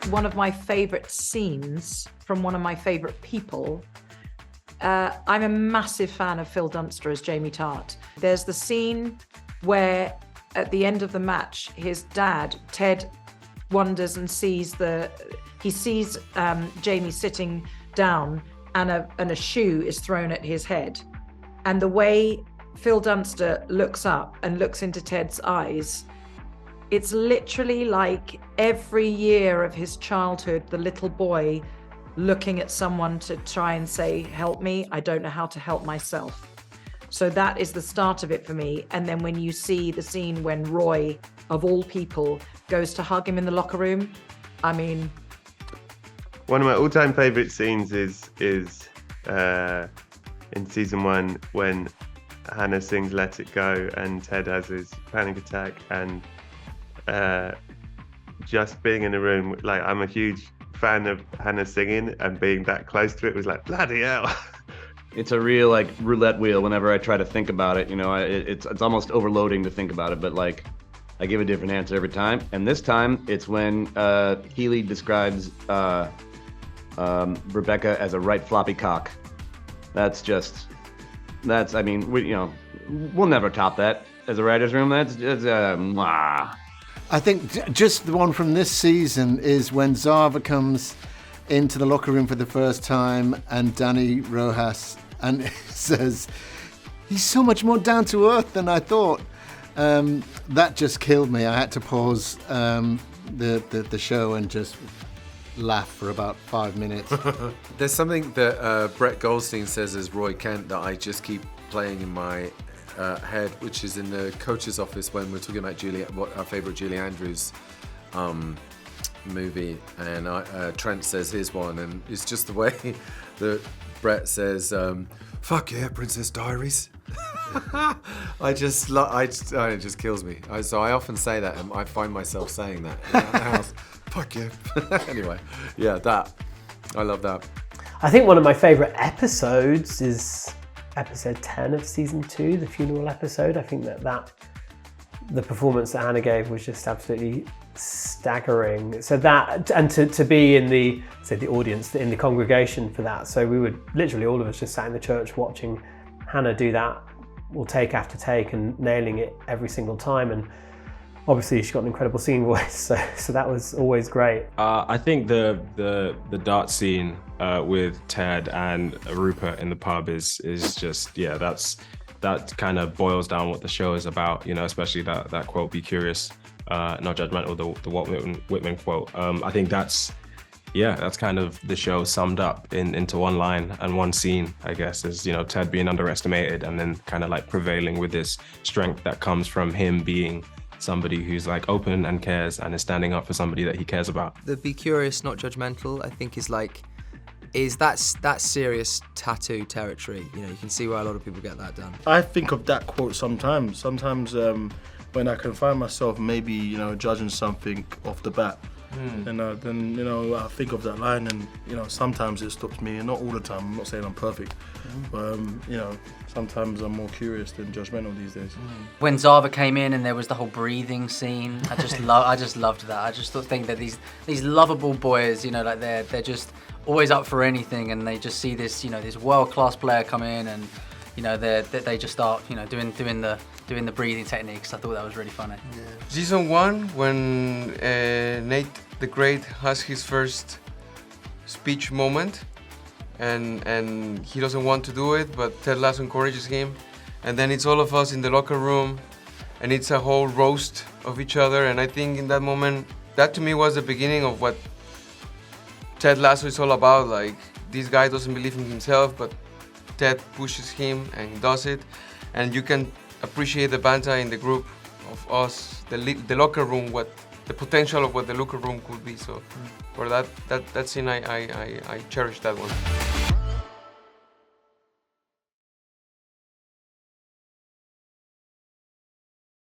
one of my favorite scenes from one of my favorite people. I'm a massive fan of Phil Dunster as Jamie Tart. There's the scene where at the end of the match, his dad, Ted, wonders and sees Jamie sitting down and a shoe is thrown at his head. And the way Phil Dunster looks up and looks into Ted's eyes, it's literally like every year of his childhood, the little boy looking at someone to try and say, help me, I don't know how to help myself. So that is the start of it for me. And then when you see the scene when Roy, of all people, goes to hug him in the locker room, I mean... One of my all-time favourite scenes is in season 1 when Hannah sings Let It Go and Ted has his panic attack, and just being in a room, like, I'm a huge fan of Hannah singing, and being that close to it was like, bloody hell. It's a real like roulette wheel whenever I try to think about it, you know, it's almost overloading to think about it, but like I give a different answer every time. And this time it's when Healy describes Rebecca as a right floppy cock. I mean, we'll never top that as a writer's room. That's just, mwah. I think just the one from this season is when Zava comes into the locker room for the first time and Danny Rojas and says, he's so much more down to earth than I thought. That just killed me. I had to pause the show and just laugh for about 5 minutes. There's something that Brett Goldstein says as Roy Kent that I just keep playing in my head, which is in the coach's office when we're talking about our favourite Julie Andrews movie, and Trent says his one, and it's just the way that Brett says, "Fuck yeah, Princess Diaries." it just kills me. So I often say that, and I find myself saying that around the house. Fuck yeah. Anyway, yeah, I love that. I think one of my favourite episodes is episode 10 of season 2, the funeral episode. I think that the performance that Hannah gave was just absolutely staggering. So that, and to be in the audience, in the congregation for that. So we would literally, all of us just sat in the church watching Hannah do that, all take after take, and nailing it every single time. And obviously she's got an incredible singing voice, so that was always great. I think the dart scene with Ted and Rupert in the pub is just, yeah, that kind of boils down what the show is about, you know, especially that quote, "Be curious, not judgmental," the Walt Whitman quote. I think that's kind of the show summed up into one line and one scene, I guess, is, you know, Ted being underestimated and then kind of like prevailing with this strength that comes from him being somebody who's like open and cares and is standing up for somebody that he cares about. The "be curious, not judgmental," I think is that's serious tattoo territory. You know, you can see why a lot of people get that done. I think of that quote sometimes when I can find myself maybe, you know, judging something off the bat. And then, you know, I think of that line, and, you know, sometimes it stops me, and not all the time. I'm not saying I'm perfect, but, you know, sometimes I'm more curious than judgmental these days. When Zava came in and there was the whole breathing scene, I just loved that. I just think that these lovable boys, you know, like they're just always up for anything, and they just see this, you know, this world-class player come in, and, you know, they just start, you know, doing the breathing techniques. I thought that was really funny. Yeah. Season 1, when Nate the Great has his first speech moment, and he doesn't want to do it, but Ted Lasso encourages him, and then it's all of us in the locker room, and it's a whole roast of each other. And I think in that moment, that to me was the beginning of what Ted Lasso is all about. Like, this guy doesn't believe in himself, but Ted pushes him and he does it, and you can appreciate the banter in the group of us, the locker room, what the potential of what the locker room could be. So for that scene, I cherish that one.